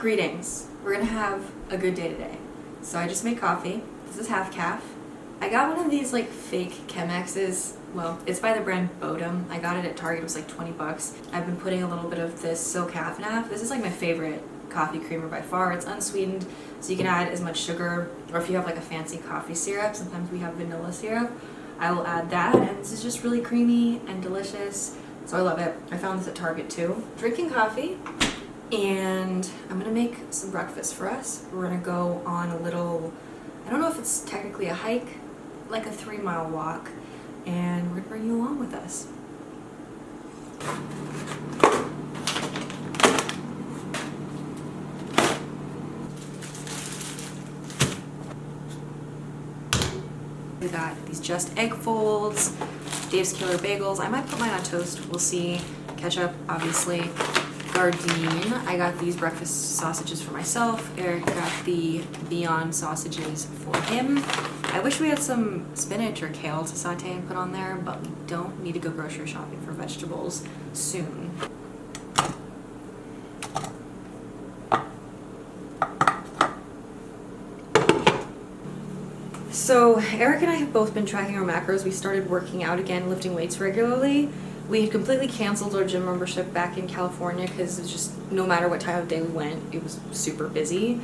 Greetings. We're gonna have a good day today. So I just made coffee. This is half calf. I got one of these like fake Chemexes. Well, it's by the brand Bodum. I got it at Target. It was like 20 bucks. I've been putting a little bit of this silk half and half. This is like my favorite coffee creamer by far. It's unsweetened, so you can add as much sugar, or if you have like a fancy coffee syrup, sometimes we have vanilla syrup, I will add that, and this is just really creamy and delicious. So I love it. I found this at Target too. Drinking coffee, and I'm gonna make some breakfast for us. We're gonna go on a little, I don't know if it's technically a hike, like a 3-mile walk, and we're gonna bring you along with us. We got these Just Egg Folds, Dave's Killer Bagels. I might put mine on toast, we'll see. Ketchup, obviously. Gardein. I got these breakfast sausages for myself. Eric got the Beyond sausages for him. I wish we had some spinach or kale to saute and put on there, but we don't need to go grocery shopping for vegetables soon. So Eric and I have both been tracking our macros. We started working out again, lifting weights regularly. We had completely canceled our gym membership back in California because it's just no matter what time of day we went, it was super busy.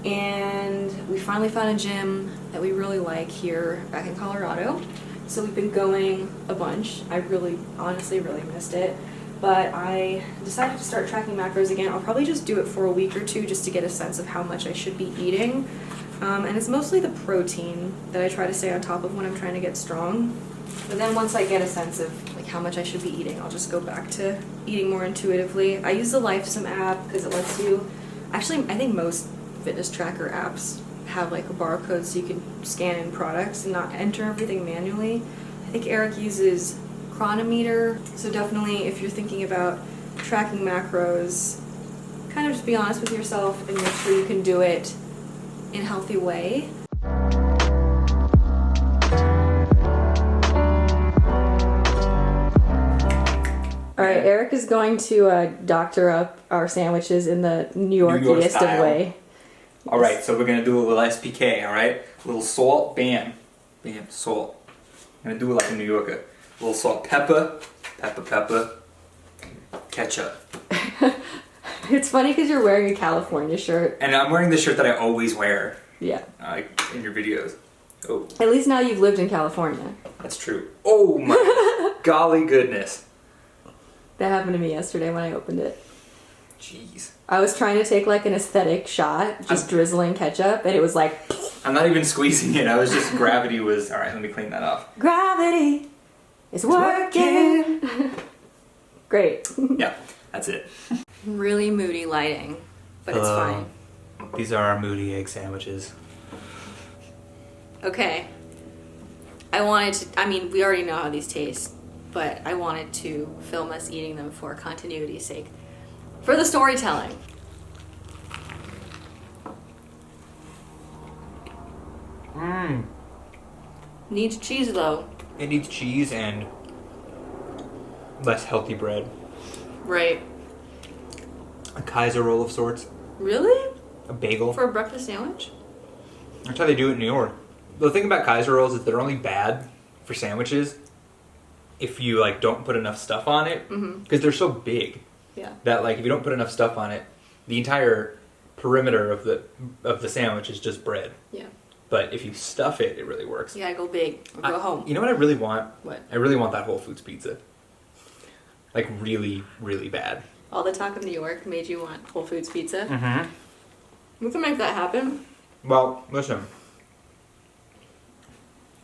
And we finally found a gym that we really like here back in Colorado. So we've been going a bunch. I really, honestly, really missed it. But I decided to start tracking macros again. I'll probably just do it for a week or two just to get a sense of how much I should be eating. And it's mostly the protein that I try to stay on top of when I'm trying to get strong. But then once I get a sense of like how much I should be eating, I'll just go back to eating more intuitively. I use the LifeSim app because it lets you, actually I think most fitness tracker apps have like a barcode so you can scan in products and not enter everything manually. I think Eric uses Chronometer, so definitely if you're thinking about tracking macros, kind of just be honest with yourself and make sure you can do it in a healthy way. All right, Eric is going to doctor up our sandwiches in the New Yorkiest of way. All right, so we're gonna do a little SPK. All right, a little salt, bam, bam, salt. I'm gonna do it like a New Yorker. A little salt, pepper, ketchup. It's funny because you're wearing a California shirt. And I'm wearing the shirt that I always wear. Yeah. Like in your videos. Oh. At least now you've lived in California. That's true. Oh my golly goodness. That happened to me yesterday when I opened it. Jeez. I was trying to take like an aesthetic shot, just drizzling ketchup, and it was like... I'm not even squeezing it. I was just, gravity was... All right, let me clean that off. Gravity is working. Great. Yeah, that's it. Really moody lighting, but it's fine. These are our moody egg sandwiches. Okay. I mean, we already know how these taste, but I wanted to film us eating them for continuity's sake. For the storytelling. Mmm. Needs cheese though. It needs cheese and less healthy bread. Right. A Kaiser roll of sorts. Really? A bagel. For a breakfast sandwich? That's how they do it in New York. The thing about Kaiser rolls is they're only bad for sandwiches if you like don't put enough stuff on it, because they're so big. Yeah. That like if you don't put enough stuff on it, the entire perimeter of the sandwich is just bread. Yeah. But if you stuff it, it really works. You gotta go big or go home. You know what I really want? What? I really want that Whole Foods pizza. Like really, really bad. All the talk of New York made you want Whole Foods pizza? Mm-hmm. We can make that happen. Well, listen.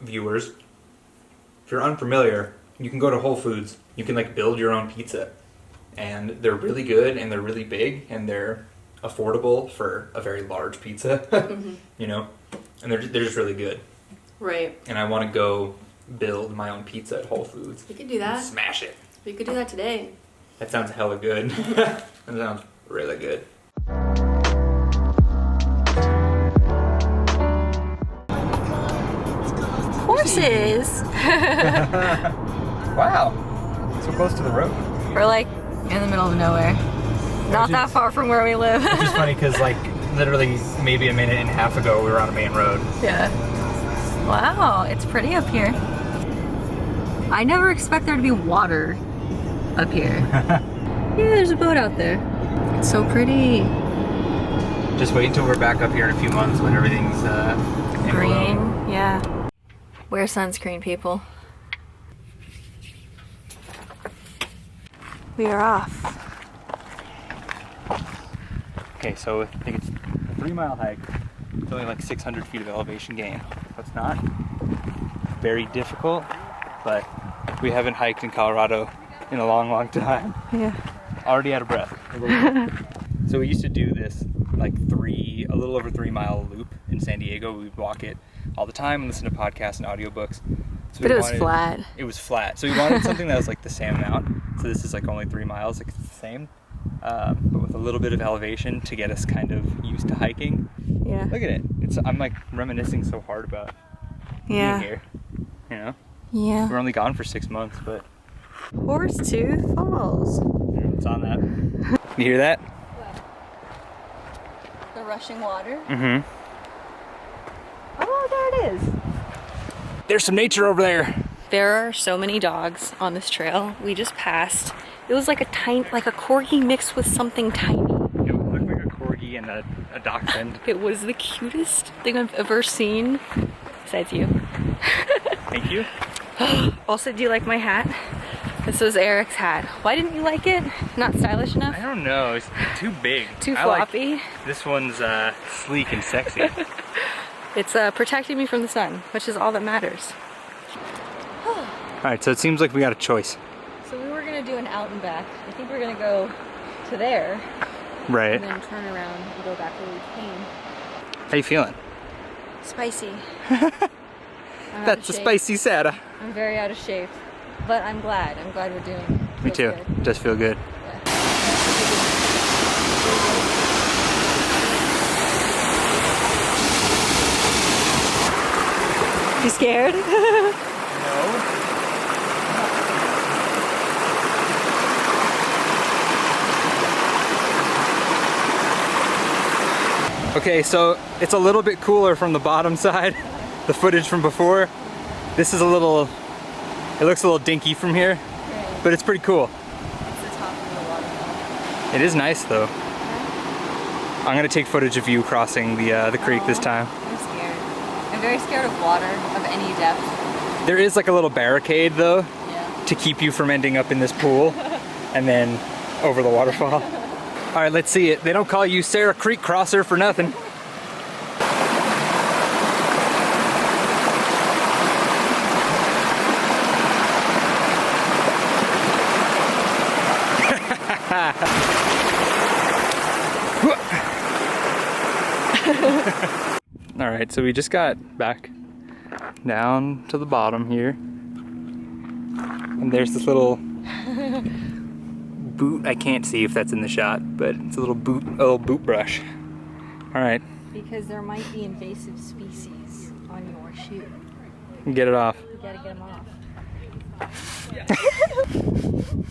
Viewers, if you're unfamiliar, you can go to Whole Foods. You can like build your own pizza. And they're really good and they're really big and they're affordable for a very large pizza. You know? And they're just really good. Right. And I want to go build my own pizza at Whole Foods. We could do that. Smash it. We could do that today. That sounds hella good. That sounds really good. Horses! Wow. So close to the road. We're like in the middle of nowhere. Not that far from where we live. It's just funny because like literally maybe a minute and a half ago we were on a main road. Yeah. Wow, it's pretty up here. I never expect there to be water up here. Yeah, there's a boat out there. It's so pretty. Just wait until we're back up here in a few months when everything's in Green, bloom. yeah. Wear sunscreen, people. We are off. Okay, so I think it's a 3-mile hike. It's only like 600 feet of elevation gain. That's not very difficult, but we haven't hiked in Colorado in a long, long time. Yeah. Already out of breath. So we used to do this like a little over 3-mile loop in San Diego. We'd walk it all the time and listen to podcasts and audiobooks. So But it was flat. It was flat. So we wanted something that was like the same amount. So this is like only 3 miles, like it's the same. But with a little bit of elevation to get us kind of used to hiking. Yeah. Look at it. I'm like reminiscing so hard about Yeah. being here. You know? Yeah. We're only gone for 6 months, but Horsetooth Falls. it's on that. You hear that? The rushing water. Mm-hmm. Oh, there it is. There's some nature over there. There are so many dogs on this trail. We just passed. It was like a corgi mixed with something tiny. It looked like a corgi and a dachshund. It was the cutest thing I've ever seen. Besides you. Thank you. Also, do you like my hat? This was Eric's hat. Why didn't you like it? Not stylish enough? I don't know. It's too big. Too I like- floppy? this one's sleek and sexy. It's protecting me from the sun, which is all that matters. Alright, so it seems like we got a choice. So we were gonna do an out and back. I think we're gonna go to there Right. and then turn around and go back where we came. How you feeling? Spicy. I'm out of That's a shape. spicy Sarah. I'm very out of shape, but I'm glad. I'm glad we're doing it. Me too. Feels good. Does feel good. You scared? No. Okay, so it's a little bit cooler from the bottom side. The footage from before. This is it looks a little dinky from here, Right. but it's pretty cool. It's the top of the waterfall. It is nice though. I'm gonna take footage of you crossing the creek this time. I'm scared. I'm very scared of water, of any depth. There is like a little barricade though Yeah. to keep you from ending up in this pool and then over the waterfall. All right, let's see it. They don't call you Sarah Creek Crosser for nothing. All right, so we just got back down to the bottom here. And there's this little boot. I can't see if that's in the shot, but it's a little boot brush. All right, Because there might be invasive species on your shoe. get it off. You gotta get them off.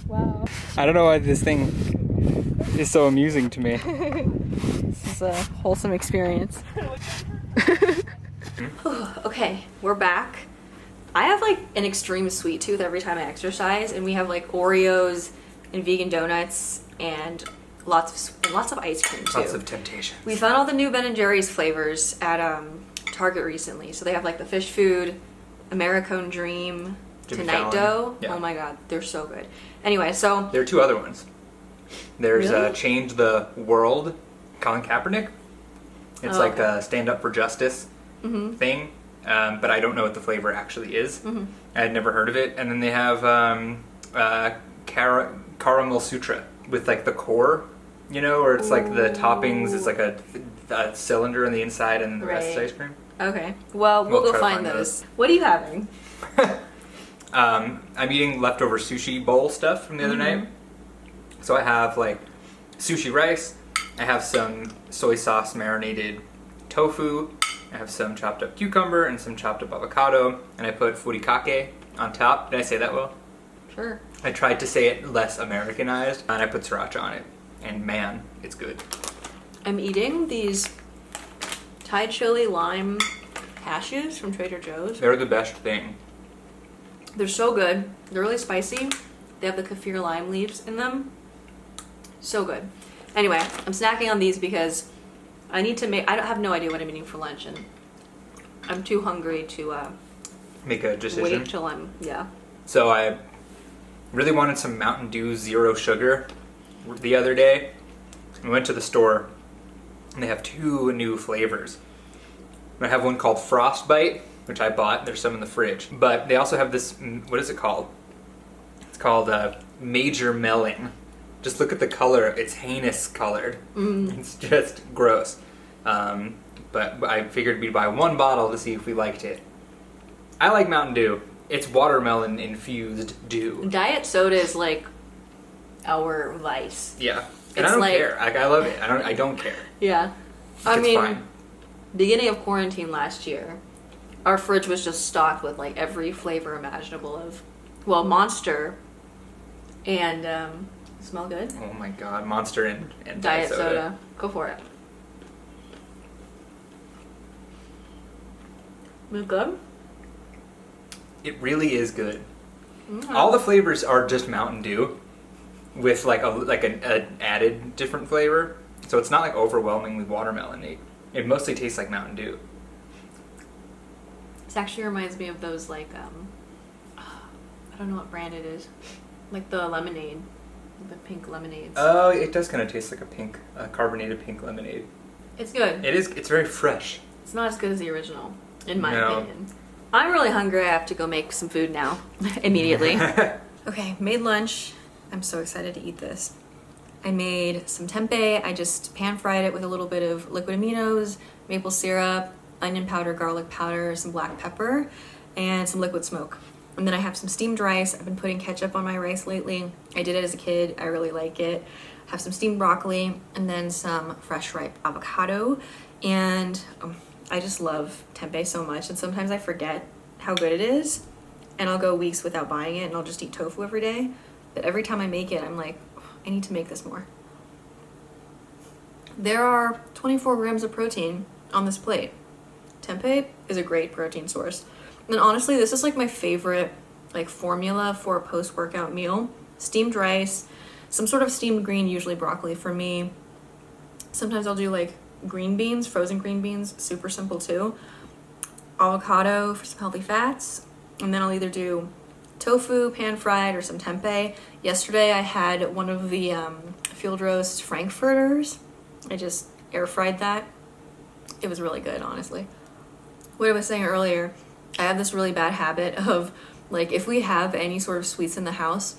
Wow. I don't know why this thing is so amusing to me. This is a wholesome experience. Okay, we're back. I have like an extreme sweet tooth every time I exercise, and we have like Oreos and vegan donuts and lots of ice cream too. Lots of temptation. We found all the new Ben and Jerry's flavors at Target recently. So they have like the fish food, Americone Dream, Jimmy Tonight Fallon. Dough. Yeah. Oh my god, they're so good. Anyway, so There are two other ones. There's Really? Change the World, Colin Kaepernick. It's Oh, like okay. a stand up for justice thing, but I don't know what the flavor actually is. I had never heard of it. And then they have Caramel Sutra with like the core, you know, where it's like the toppings, it's like a cylinder on the inside and the rest is Right. ice cream. okay. Well, we'll We'll go try to find find those. What are you having? I'm eating leftover sushi bowl stuff from the other night. So I have like sushi rice, I have some soy sauce marinated tofu, I have some chopped up cucumber and some chopped up avocado, and I put furikake on top. Did I say that well? Sure. I tried to say it less Americanized, and I put sriracha on it. and man, it's good. I'm eating these Thai chili lime cashews from Trader Joe's. They're the best thing. They're so good. They're really spicy. They have the kaffir lime leaves in them. So good. Anyway, I'm snacking on these because I don't have no idea what I'm eating for lunch, and I'm too hungry to Make a decision. wait till yeah. So I really wanted some Mountain Dew Zero Sugar the other day. I went to the store and they have 2 new flavors. I have one called Frostbite, which I bought. There's some in the fridge. But they also have this, what is it called? It's called Major Melon. Just look at the color. It's heinous colored. It's just gross. But I figured we'd buy 1 bottle to see if we liked it. I like Mountain Dew. It's watermelon infused dew. Diet soda is like our vice. Yeah. And It's I don't like- care. I love it. I don't care. Yeah. I It's mean, fine. beginning of quarantine last year, our fridge was just stocked with like every flavor imaginable of, well, Monster and smell good? Oh my god, Monster and Diet soda. Go for it. Is it good? It really is good. Mm-hmm. All the flavors are just Mountain Dew with like an added different flavor. So it's not like overwhelmingly watermelon-y. It mostly tastes like Mountain Dew. This actually reminds me of those like I don't know what brand it is. Like the lemonade. The pink lemonades. Oh, it does kind of taste like a carbonated pink lemonade. It's good. It is. It's very fresh. It's not as good as the original, in my No. opinion. I'm really hungry. I have to go make some food now. Immediately. Okay, made lunch. I'm so excited to eat this. I made some tempeh. I just pan fried it with a little bit of liquid aminos, maple syrup, onion powder, garlic powder, some black pepper, and some liquid smoke. And then I have some steamed rice. I've been putting ketchup on my rice lately. I did it as a kid. I really like it. Have some steamed broccoli and then some fresh ripe avocado. And I just love tempeh so much. And sometimes I forget how good it is. And I'll go weeks without buying it and I'll just eat tofu every day. But every time I make it, I'm like, oh, I need to make this more. There are 24 grams of protein on this plate. Tempeh is a great protein source. And honestly, this is like my favorite like formula for a post-workout meal. Steamed rice, some sort of steamed green, usually broccoli for me. Sometimes I'll do like green beans, frozen green beans, super simple too. Avocado for some healthy fats. And then I'll either do tofu, pan-fried, or some tempeh. Yesterday I had one of the field roast frankfurters. I just air-fried that. It was really good, honestly. What I was saying earlier, I have this really bad habit of, like, if we have any sort of sweets in the house,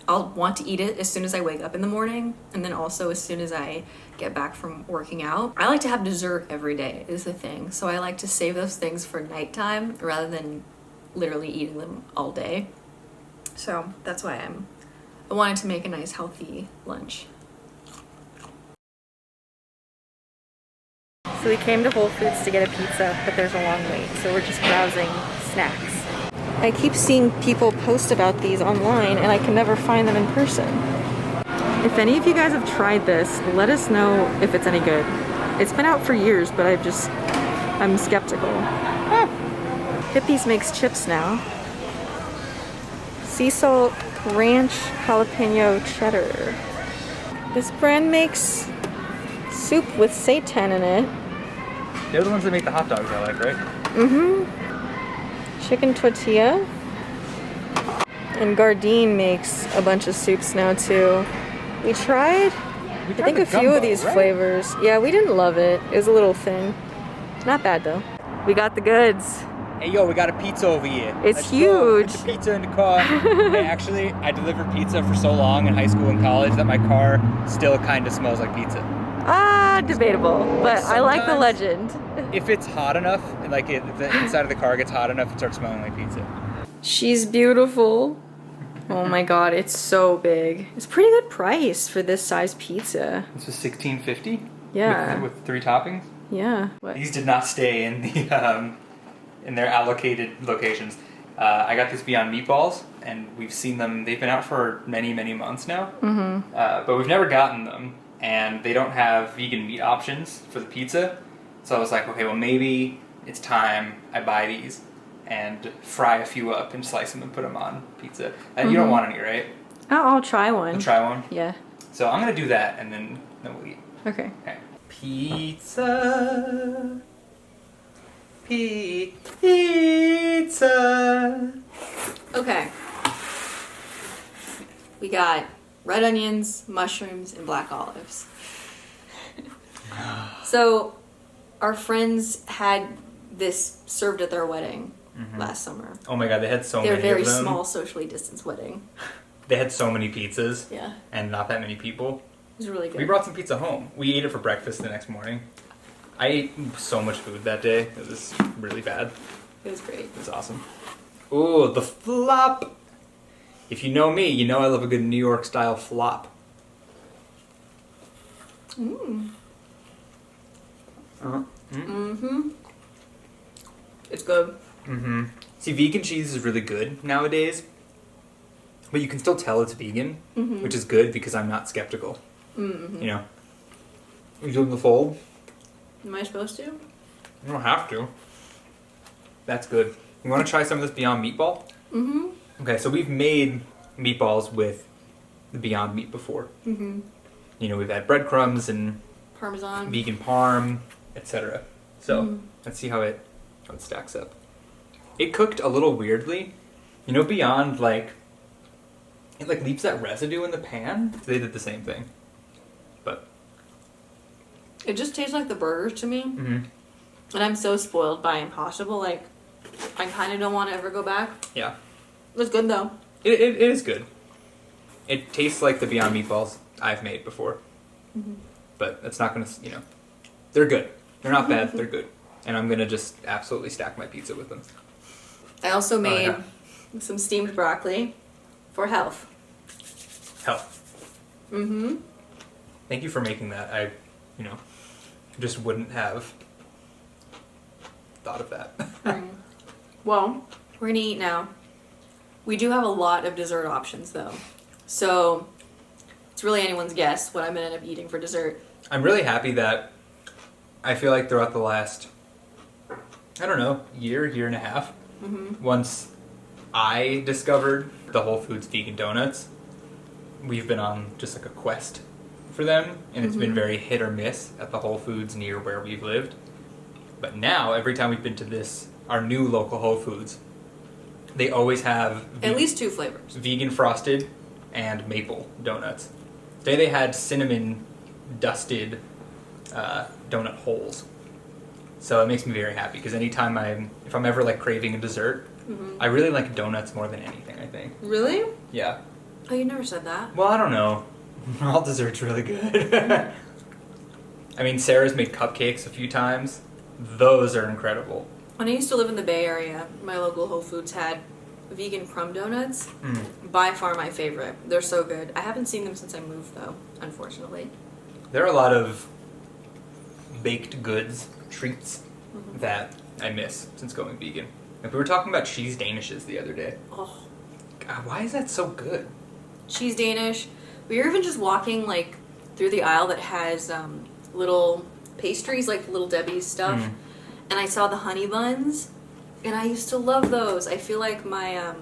I'll want to eat it as soon as I wake up in the morning, and then also as soon as I get back from working out. I like to have dessert every day, is the thing. So I like to save those things for nighttime rather than literally eating them all day. So that's why I wanted to make a nice healthy lunch. So we came to Whole Foods to get a pizza, but there's a long wait, so we're just browsing snacks. I keep seeing people post about these online and I can never find them in person. If any of you guys have tried this, let us know if it's any good. It's been out for years, but I'm skeptical. Hippies makes chips now. Sea salt, ranch, jalapeno, cheddar. This brand makes soup with seitan in it. They're the ones that make the hot dogs I like, right? Mm-hmm. Chicken tortilla. And Gardein makes a bunch of soups now too. We tried I think the a few gumbo, of these right? flavors. Yeah, we didn't love it. It was a little thin. Not bad though. We got the goods. Hey yo, we got a pizza over here. It's Let's go. huge. Put the pizza in the car. Hey, actually, I delivered pizza for so long in high school and college that my car still kind of smells like pizza. Ah, debatable. But I like the Sometimes- legend. If it's hot enough, like the inside of the car gets hot enough, it starts smelling like pizza. She's beautiful. Oh my god, it's so big. It's a pretty good price for this size pizza. This was $16.50. Yeah. With 3 toppings. Yeah. What? These did not stay in the in their allocated locations. I got these Beyond Meatballs, and we've seen them. They've been out for many, many months now. Mm-hmm. But we've never gotten them. and they don't have vegan meat options for the pizza. So I was like, okay, well maybe it's time I buy these and fry a few up and slice them and put them on pizza. And you don't want any, right? I'll try one. You'll try one? Yeah. So I'm gonna do that and then we'll eat. Okay. Okay. Pizza. Pizza. Okay. We got red onions, mushrooms, and black olives. So, our friends had this served at their wedding last summer. Oh my god, they had so They're many very of them. small, socially distanced wedding. They had so many pizzas. Yeah. And not that many people. It was really good. We brought some pizza home. We ate it for breakfast the next morning. I ate so much food that day. It was really bad. It was great. It was awesome. Ooh, the flop. If you know me, you know I love a good New York style flop. It's good. See, vegan cheese is really good nowadays, but you can still tell it's vegan, which is good because I'm not skeptical. You know, you doing the fold? Am I supposed to? You don't have to. That's good. You want to try some of this Beyond Meatball? Okay, so we've made meatballs with the Beyond Meat before. You know, we've had breadcrumbs and Parmesan. vegan parm, etc. So let's see how it stacks up. It cooked a little weirdly. You know, Beyond it leaves that residue in the pan. They did the same thing, but It just tastes like the burgers to me. And I'm so spoiled by Impossible. Like, I kind of don't want to ever go back. yeah, It was good though. it is good. It tastes like the Beyond Meatballs I've made before, but it's not gonna. You know, they're good. They're not bad. They're good, and I'm gonna just absolutely stack my pizza with them. I also made yeah. some steamed broccoli for health. Health. Thank you for making that. I, just wouldn't have thought of that. Well, we're gonna eat now. We do have a lot of dessert options though. So it's really anyone's guess what I'm gonna end up eating for dessert. I'm really happy that I feel like throughout the last, I don't know, year and a half, once I discovered the Whole Foods vegan donuts, we've been on just like a quest for them, and it's been very hit or miss at the Whole Foods near where we've lived. But now, every time we've been to our new local Whole Foods, they always have At least 2 flavors. vegan frosted and maple donuts. Today they had cinnamon dusted donut holes. So it makes me very happy because anytime if I'm ever like craving a dessert, I really like donuts more than anything, I think. Really? Yeah. Oh, you never said that. Well, I don't know. All dessert's really good. I mean, Sarah's made cupcakes a few times. Those are incredible. When I used to live in the Bay Area, my local Whole Foods had vegan crumb donuts. By far my favorite. They're so good. I haven't seen them since I moved though, unfortunately. There are a lot of baked goods, treats, that I miss since going vegan. Like we were talking about cheese danishes the other day. Oh, God, why is that so good? cheese Danish. We were even just walking like through the aisle that has little pastries, like Little Debbie's stuff, and I saw the honey buns, and I used to love those. I feel like my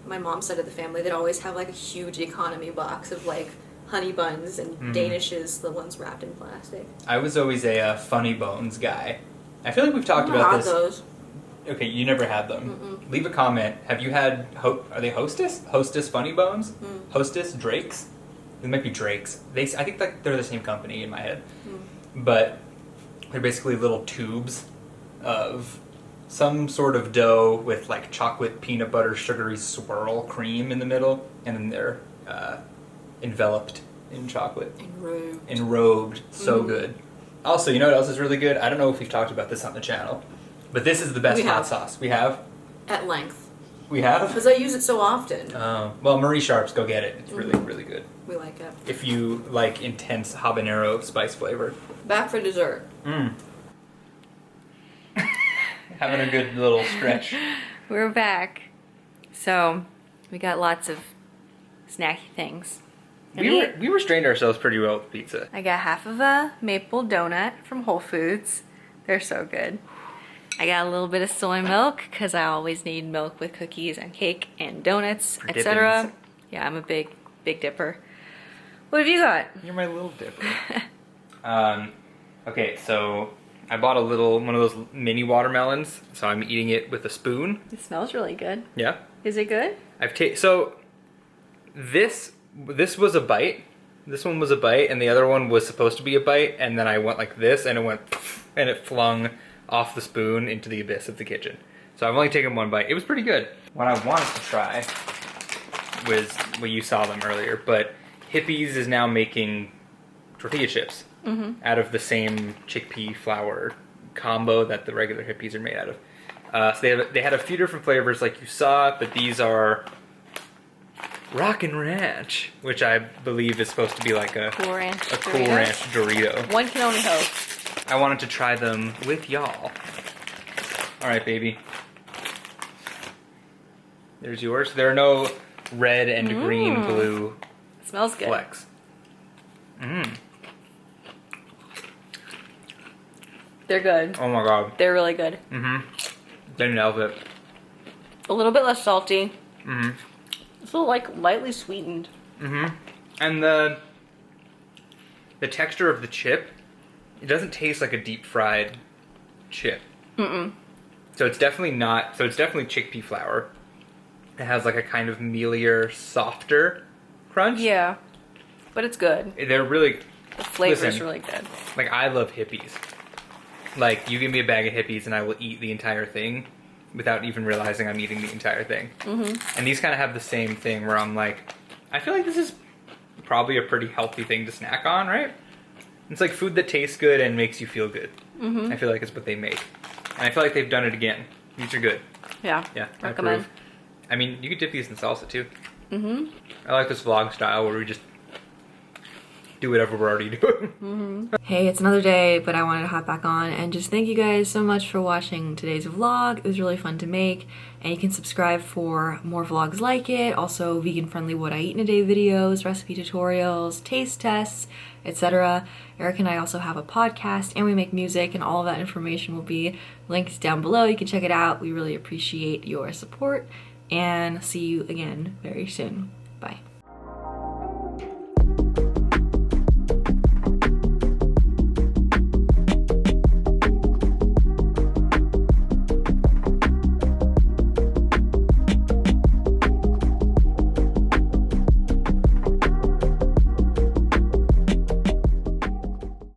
mom's side of the family, they'd always have like a huge economy box of like honey buns and Danishes, the ones wrapped in plastic. I was always a funny bones guy. I feel like we've talked about this. Those. Okay, you never had them. Leave a comment. Have you had? Are they Hostess? Hostess Funny Bones? Hostess Drakes? They might be Drakes. I think they're the same company in my head, but they're basically little tubes of some sort of dough with like chocolate, peanut butter, sugary swirl cream in the middle, and then they're enveloped in chocolate. Enrobed. So good. Also, you know what else is really good? I don't know if we've talked about this on the channel, but this is the best hot sauce. We have? At length. We have? Because I use it so often. Well, Marie Sharp's, go get it. It's really, really good. We like it. If you like intense habanero spice flavor. Back for dessert. Having a good little stretch. We're back. So, we got lots of snacky things. We restrained ourselves pretty well with pizza. I got half of a maple donut from Whole Foods. They're so good. I got a little bit of soy milk because I always need milk with cookies and cake and donuts, For etc. dippings. Yeah, I'm a big dipper. What have you got? You're my little dipper. Okay, so I bought one of those mini watermelons, so I'm eating it with a spoon. It smells really good. Yeah. Is it good? So this was a bite. This one was a bite, and the other one was supposed to be a bite, and then I went like this, and it went, and it flung off the spoon into the abyss of the kitchen. So I've only taken one bite. It was pretty good. What I wanted to try was, well, you saw them earlier, but Hippies is now making tortilla chips out of the same chickpea flour combo that the regular Hippies are made out of. So they had a few different flavors like you saw, but these are Rockin' Ranch, which I believe is supposed to be like a Cool Ranch Cool Ranch Dorito. One can only hope. I wanted to try them with y'all. All right, baby. There's yours. There are no red and green, blue It smells good. flecks. They're good. Oh my god. They're really good. They nailed it. A little bit less salty. It's a little like lightly sweetened. And the texture of the chip, it doesn't taste like a deep fried chip. So it's definitely not. So it's definitely chickpea flour. It has like a kind of mealier, softer crunch. Yeah, but it's good. They're really. The flavor is Listen. really good. Like, I love Hippies. Like, you give me a bag of Hippies and I will eat the entire thing without even realizing I'm eating the entire thing. And these kind of have the same thing where I'm like, I feel like this is probably a pretty healthy thing to snack on, right? It's like food that tastes good and makes you feel good. I feel like it's what they make. And I feel like they've done it again. These are good. Yeah. Yeah, I Recommend. approve. I mean, you could dip these in salsa too. I like this vlog style where we just do whatever we're already doing. Hey, it's another day, but I wanted to hop back on and just thank you guys so much for watching today's vlog. It was really fun to make, and you can subscribe for more vlogs like it. Also, vegan-friendly what I eat in a day videos, recipe tutorials, taste tests, etc. Eric and I also have a podcast, and we make music, and all of that information will be linked down below. You can check it out. We really appreciate your support, and see you again very soon.